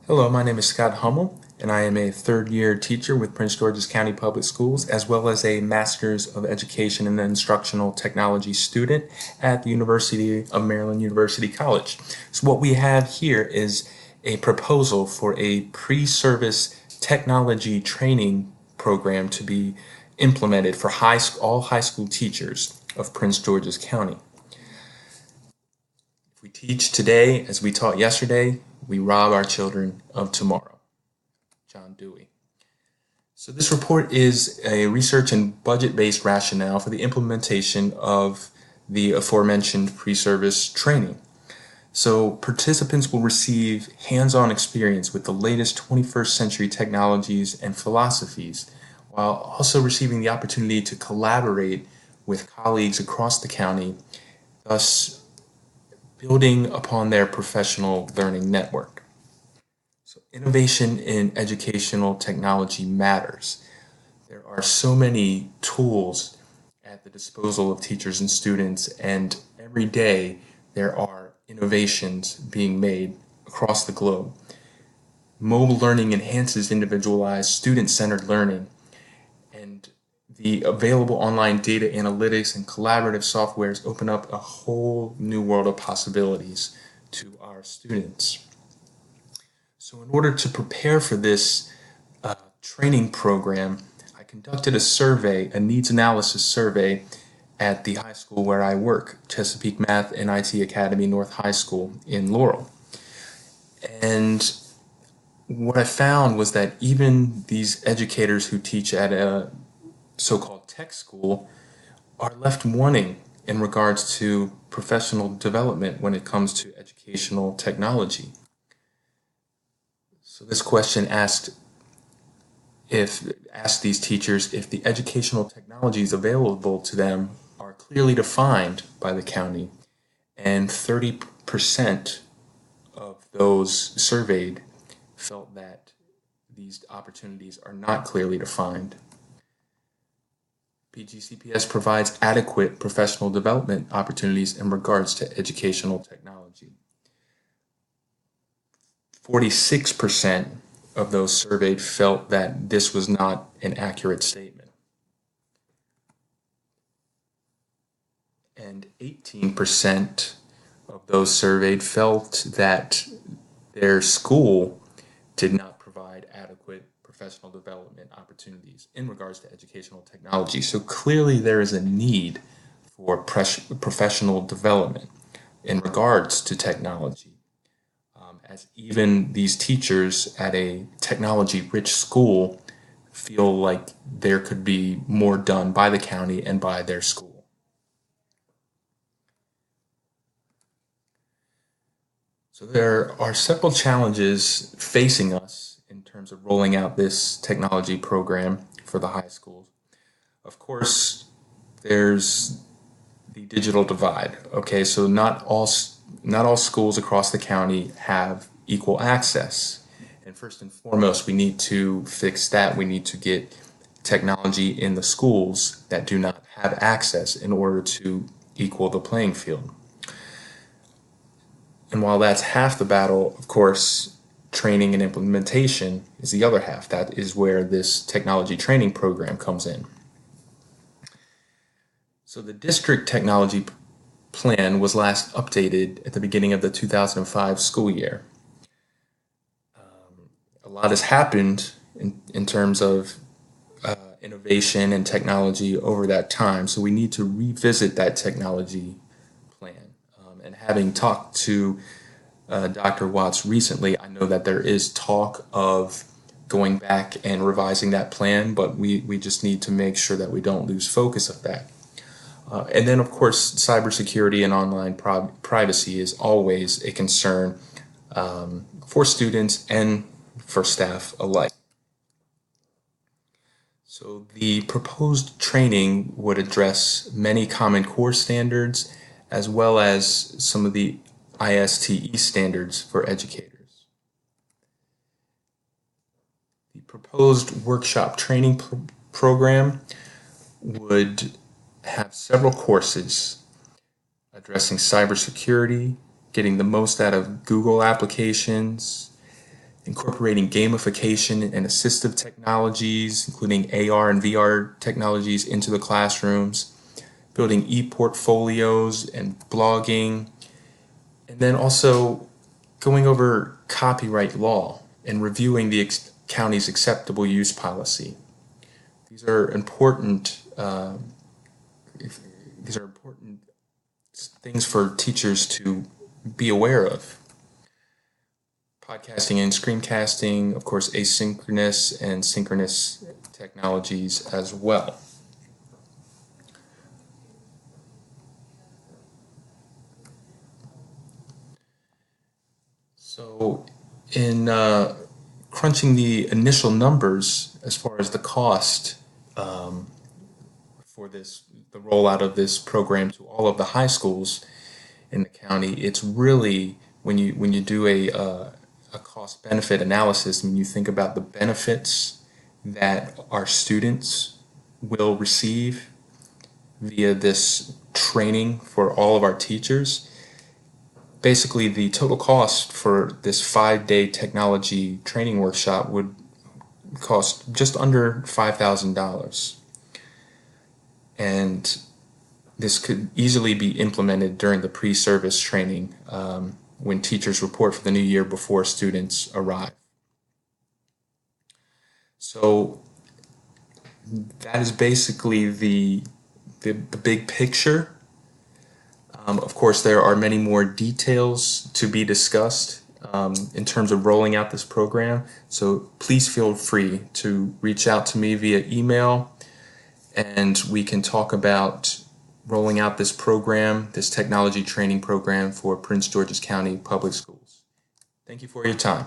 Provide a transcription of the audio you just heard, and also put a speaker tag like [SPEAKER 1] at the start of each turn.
[SPEAKER 1] Hello, my name is Scott Hummel, and I am a third-year teacher with Prince George's County Public Schools, as well as a Master's of Education in Instructional Technology student at the University of Maryland University College. So what we have here is a proposal for a pre-service technology training program to be implemented for all high school teachers of Prince George's County. If we teach today as we taught yesterday, we rob our children of tomorrow. John Dewey. So this report is a research and budget-based rationale for the implementation of the aforementioned pre-service training. So participants will receive hands-on experience with the latest 21st century technologies and philosophies, while also receiving the opportunity to collaborate with colleagues across the county, thus building upon their professional learning network. So innovation in educational technology matters. There are so many tools at the disposal of teachers and students, and every day there are innovations being made across the globe. Mobile learning enhances individualized, student-centered learning, and the available online data analytics and collaborative softwares open up a whole new world of possibilities to our students. So in order to prepare for this training program, I conducted a survey, a needs analysis survey at the high school where I work, Chesapeake Math and IT Academy North High School in Laurel. And what I found was that even these educators who teach at a so-called tech school are left wanting in regards to professional development when it comes to educational technology. So this question asked these teachers if the educational technologies available to them are clearly defined by the county, and 30% of those surveyed felt that these opportunities are not clearly defined. PGCPS provides adequate professional development opportunities in regards to educational technology. 46% of those surveyed felt that this was not an accurate statement. And 18% of those surveyed felt that their school did not provide adequate professional development opportunities in regards to educational technology. So clearly there is a need for professional development in regards to technology, as even these teachers at a technology-rich school feel like there could be more done by the county and by their school. So there are several challenges facing us in terms of rolling out this technology program for the high schools. Of course, there's the digital divide. Okay, so not all schools across the county have equal access. And first and foremost, we need to fix that. We need to get technology in the schools that do not have access in order to equal the playing field. And while that's half the battle, of course, training and implementation is the other half. That is where this technology training program comes in. So the district technology plan was last updated at the beginning of the 2005 school year. A lot has happened in terms of innovation and technology over that time, so we need to revisit that technology plan. And having talked to Dr. Watts recently, I know that there is talk of going back and revising that plan, but we just need to make sure that we don't lose focus of that. And then, of course, cybersecurity and online privacy is always a concern for students and for staff alike. So the proposed training would address many Common Core standards as well as some of the ISTE standards for educators. The proposed workshop training program would have several courses addressing cybersecurity, getting the most out of Google applications, incorporating gamification and assistive technologies, including AR and VR technologies into the classrooms, building e-portfolios and blogging, and then also going over copyright law and reviewing the county's acceptable use policy. These are important. These are important things for teachers to be aware of. Podcasting and screencasting, of course, asynchronous and synchronous technologies as well. So in crunching the initial numbers as far as the cost for the rollout of this program to all of the high schools in the county, it's really, when you do a cost benefit analysis, when you think about the benefits that our students will receive via this training for all of our teachers, basically the total cost for this 5-day technology training workshop would cost just under $5,000. And this could easily be implemented during the pre-service training when teachers report for the new year before students arrive. So that is basically the big picture. Of course, there are many more details to be discussed in terms of rolling out this program. So please feel free to reach out to me via email, and we can talk about rolling out this program, this technology training program for Prince George's County Public Schools. Thank you for your time.